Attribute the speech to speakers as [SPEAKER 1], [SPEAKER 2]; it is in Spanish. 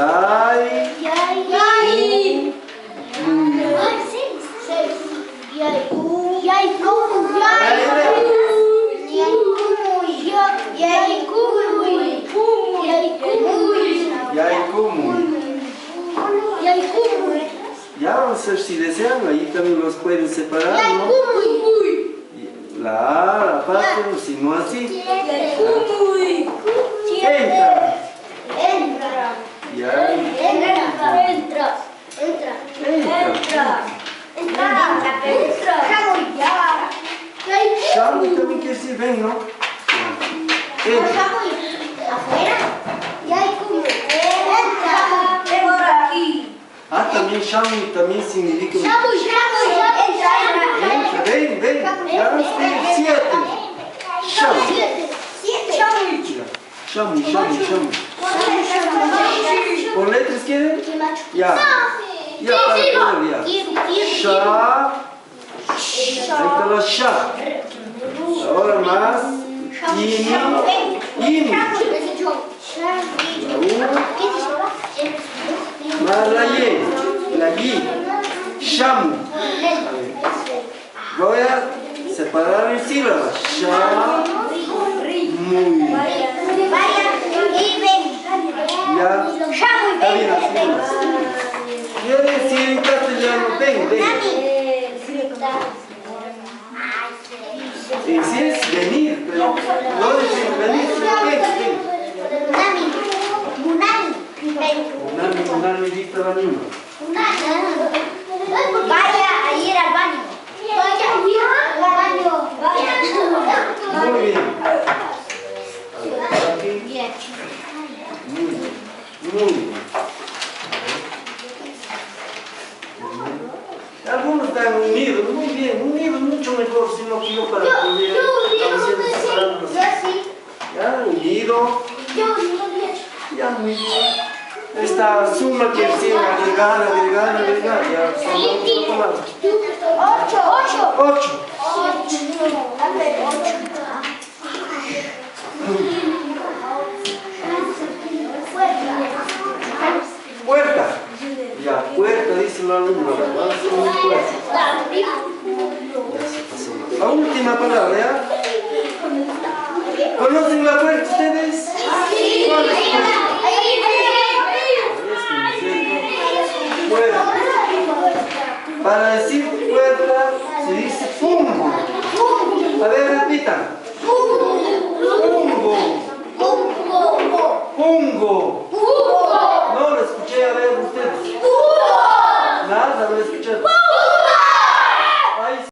[SPEAKER 1] Yay. Ya vamos a ver si desean, ahí también los pueden separar, ¿no? La parte, si no así. Entra. Shamu también quiere decir ven, ¿no? Entra. Ah, también shamu también significa... Entra, ven, ya estoy 7. Shamu. ¿Por letras quieren? Ya. Ya, para poner ya. Sha. Ahí está la sha. Ahora más. Imi. Más la yi. Shamu. Voy a separar en sílabas. Shamu. Ya. Está bien así. Quiere decir en castellano, ven. Sí es venir, pero no decir venir, ven. Munami dicta la misma.
[SPEAKER 2] Vaya a ir al baño.
[SPEAKER 1] Muy bien. Muy bien. Algunos están unidos, muy bien, unidos mucho mejor, sino que yo para poder ya, unido. Ya, muy bien. Esta suma que decir agregar, ya son 8. Puerta. Ya, puerta, dice la alumna. La última palabra, ¿ya? ¿Conocen la puerta ustedes? ¿Cuál es puerta? Para decir puerta se dice fungo. A ver, repitan. Fungo. No lo escuché, a ver ustedes. Nada, no lo escuché.